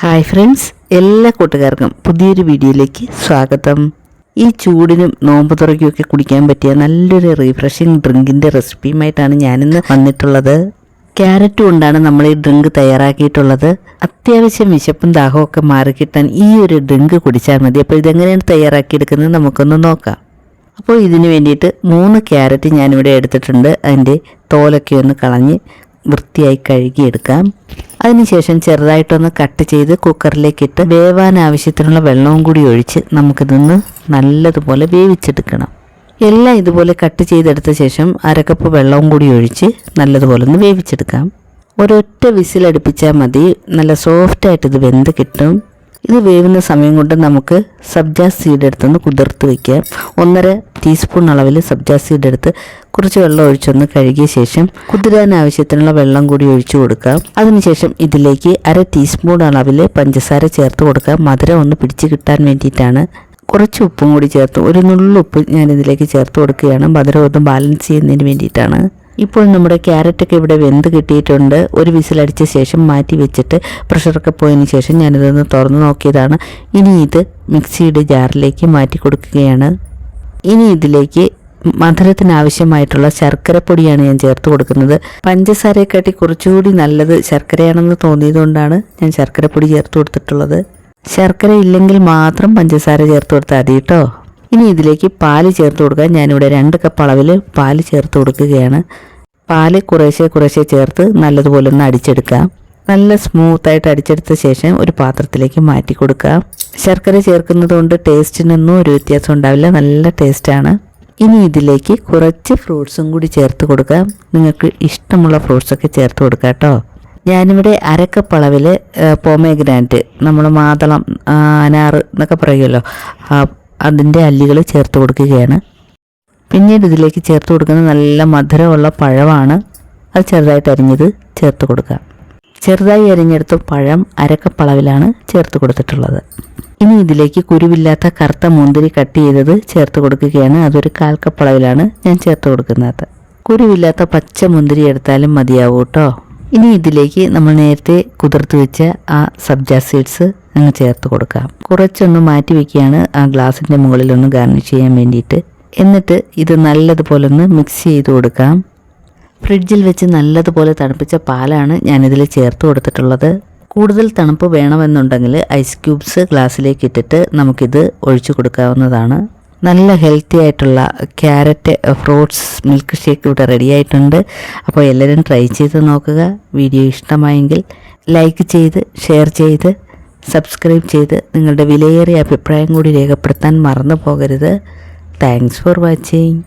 Hi friends, എല്ലാ കൂട്ടുകാർക്കും പുതിയൊരു വീഡിയോയിലേക്ക് സ്വാഗതം. ഈ ചൂടിനും നോമ്പ് തുറയ്ക്കുമൊക്കെ കുടിക്കാൻ പറ്റിയ നല്ലൊരു റീഫ്രഷിങ് ഡ്രിങ്കിൻ്റെ റെസിപ്പിയുമായിട്ടാണ് ഞാനിന്ന് വന്നിട്ടുള്ളത്. ക്യാരറ്റ് കൊണ്ടാണ് നമ്മൾ ഈ ഡ്രിങ്ക് തയ്യാറാക്കിയിട്ടുള്ളത്. അത്യാവശ്യം വിശപ്പും ദാഹമൊക്കെ മാറിക്കിട്ടാൻ ഈ ഒരു ഡ്രിങ്ക് കുടിച്ചാൽ മതി. അപ്പോൾ ഇതെങ്ങനെയാണ് തയ്യാറാക്കിയെടുക്കുന്നത് നമുക്കൊന്ന് നോക്കാം. അപ്പോൾ ഇതിന് വേണ്ടിയിട്ട് 3 ക്യാരറ്റ് ഞാനിവിടെ എടുത്തിട്ടുണ്ട്. അതിൻ്റെ തോലൊക്കെ ഒന്ന് കളഞ്ഞ് വൃത്തിയായി കഴുകിയെടുക്കാം. അതിനുശേഷം ചെറുതായിട്ടൊന്ന് കട്ട് ചെയ്ത് കുക്കറിലേക്കിട്ട് വേവാൻ ആവശ്യത്തിനുള്ള വെള്ളവും കൂടി ഒഴിച്ച് നമുക്കിതൊന്ന് നല്ലതുപോലെ വേവിച്ചെടുക്കണം. എല്ലാം ഇതുപോലെ കട്ട് ചെയ്തെടുത്ത ശേഷം 1/2 കപ്പ് വെള്ളവും കൂടി ഒഴിച്ച് നല്ലതുപോലെ ഒന്ന് വേവിച്ചെടുക്കാം. ഒരൊറ്റ വിസിലടുപ്പിച്ചാൽ മതി. നല്ല സോഫ്റ്റായിട്ട് ഇത് വെന്ത് കിട്ടും. ഇത് വേവുന്ന സമയം കൊണ്ട് നമുക്ക് സബ്ജ സീഡ് എടുത്തൊന്ന് കുതിർത്ത് വയ്ക്കാം. 1.5 ടീസ്പൂൺ അളവിൽ സബ്ജ സീഡ് എടുത്ത് കുറച്ച് വെള്ളം ഒഴിച്ചൊന്ന് കഴുകിയ ശേഷം കുതിരാൻ ആവശ്യത്തിനുള്ള വെള്ളം കൂടി ഒഴിച്ചു കൊടുക്കാം. അതിനുശേഷം ഇതിലേക്ക് 1/2 ടീസ്പൂൺ അളവിൽ പഞ്ചസാര ചേർത്ത് കൊടുക്കാം. മധുരം ഒന്ന് പിടിച്ച് കിട്ടാൻ വേണ്ടിയിട്ടാണ്. കുറച്ച് ഉപ്പും കൂടി ചേർത്ത് ഒരു നുള്ളുപ്പ് ഞാനിതിലേക്ക് ചേർത്ത് കൊടുക്കുകയാണ്. മധുരം ഒന്ന് ബാലൻസ് ചെയ്യുന്നതിന് വേണ്ടിയിട്ടാണ്. ഇപ്പോൾ നമ്മുടെ ക്യാരറ്റൊക്കെ ഇവിടെ വെന്ത് കിട്ടിയിട്ടുണ്ട്. ഒരു വിസിലടിച്ച ശേഷം മാറ്റി വെച്ചിട്ട് പ്രഷറൊക്കെ പോയതിന് ശേഷം ഞാനിതൊന്ന് തുറന്ന് നോക്കിയതാണ്. ഇനി ഇത് മിക്സിയുടെ ജാറിലേക്ക് മാറ്റി കൊടുക്കുകയാണ്. ഇനി ഇതിലേക്ക് മധുരത്തിനാവശ്യമായിട്ടുള്ള ശർക്കരപ്പൊടിയാണ് ഞാൻ ചേർത്ത് കൊടുക്കുന്നത്. പഞ്ചസാരയെക്കാട്ടി കുറച്ചുകൂടി നല്ലത് ശർക്കരയാണെന്ന് തോന്നിയതുകൊണ്ടാണ് ഞാൻ ശർക്കരപ്പൊടി ചേർത്ത് കൊടുത്തിട്ടുള്ളത്. ശർക്കര ഇല്ലെങ്കിൽ മാത്രം പഞ്ചസാര ചേർത്ത് കൊടുത്താൽ മതി കേട്ടോ. ഇനി ഇതിലേക്ക് പാല് ചേർത്ത് കൊടുക്കാൻ ഞാനിവിടെ 2 കപ്പ് അളവിൽ പാല് ചേർത്ത് കൊടുക്കുകയാണ്. പാല് കുറേശ്ശെ ചേർത്ത് നല്ലതുപോലെ ഒന്ന് അടിച്ചെടുക്കാം. നല്ല സ്മൂത്തായിട്ട് അടിച്ചെടുത്ത ശേഷം ഒരു പാത്രത്തിലേക്ക് മാറ്റി കൊടുക്കാം. ശർക്കര ചേർക്കുന്നത് കൊണ്ട് ടേസ്റ്റിനൊന്നും ഒരു വ്യത്യാസം ഉണ്ടാവില്ല, നല്ല ടേസ്റ്റാണ്. ഇനി ഇതിലേക്ക് കുറച്ച് ഫ്രൂട്ട്സും കൂടി ചേർത്ത് കൊടുക്കാം. നിങ്ങൾക്ക് ഇഷ്ടമുള്ള ഫ്രൂട്ട്സൊക്കെ ചേർത്ത് കൊടുക്കാം കേട്ടോ. ഞാനിവിടെ 1/2 കപ്പ് അളവിൽ പോമഗ്രാനറ്റ്, നമ്മൾ മാതളം, അനാറ് എന്നൊക്കെ പറയുമല്ലോ, അതിൻ്റെ അല്ലികൾ ചേർത്ത് കൊടുക്കുകയാണ്. പിന്നീട് ഇതിലേക്ക് ചേർത്ത് കൊടുക്കുന്നത് നല്ല മധുരമുള്ള പഴമാണ്. അത് ചെറുതായിട്ട് അരിഞ്ഞത് ചേർത്ത് കൊടുക്കാം. ചെറുതായി അരിഞ്ഞെടുത്ത പഴം 1/2 കപ്പ് അളവിലാണ് ചേർത്ത് കൊടുത്തിട്ടുള്ളത്. ഇനി ഇതിലേക്ക് കുരുവില്ലാത്ത കറുത്ത മുന്തിരി കട്ട് ചെയ്തത് ചേർത്ത് കൊടുക്കുകയാണ്. അതൊരു 1/4 കപ്പ് അളവിലാണ് ഞാൻ ചേർത്ത് കൊടുക്കുന്നത്. കുരുവില്ലാത്ത പച്ച മുന്തിരി എടുത്താലും മതിയാവും കേട്ടോ. ഇനി ഇതിലേക്ക് നമ്മൾ നേരത്തെ കുതിർത്ത് വെച്ച ആ സബ്ജ സീഡ്സ് അങ്ങ് ചേർത്ത് കൊടുക്കാം. കുറച്ചൊന്ന് മാറ്റി വയ്ക്കുകയാണ് ആ ഗ്ലാസിൻ്റെ മുകളിലൊന്ന് ഗാർണിഷ് ചെയ്യാൻ വേണ്ടിയിട്ട്. എന്നിട്ട് ഇത് നല്ലതുപോലെ ഒന്ന് മിക്സ് ചെയ്ത് കൊടുക്കാം. ഫ്രിഡ്ജിൽ വെച്ച് നല്ലതുപോലെ തണുപ്പിച്ച പാലാണ് ഞാനിതിൽ ചേർത്ത് കൊടുത്തിട്ടുള്ളത്. കൂടുതൽ തണുപ്പ് വേണമെന്നുണ്ടെങ്കിൽ ഐസ് ക്യൂബ്സ് ഗ്ലാസ്സിലേക്ക് ഇട്ടിട്ട് നമുക്കിത് ഒഴിച്ചു കൊടുക്കാവുന്നതാണ്. നല്ല ഹെൽത്തി ആയിട്ടുള്ള ക്യാരറ്റ് ഫ്രൂട്ട്സ് മിൽക്ക് ഷേക്ക് ഇവിടെ റെഡി ആയിട്ടുണ്ട്. അപ്പോൾ എല്ലാവരും ട്രൈ ചെയ്ത് നോക്കുക. വീഡിയോ ഇഷ്ടമായെങ്കിൽ ലൈക്ക് ചെയ്ത് ഷെയർ ചെയ്ത് സബ്സ്ക്രൈബ് ചെയ്ത് നിങ്ങളുടെ വിലയേറിയ അഭിപ്രായം കൂടി രേഖപ്പെടുത്താൻ മറന്നു പോകരുത്. Thanks for watching.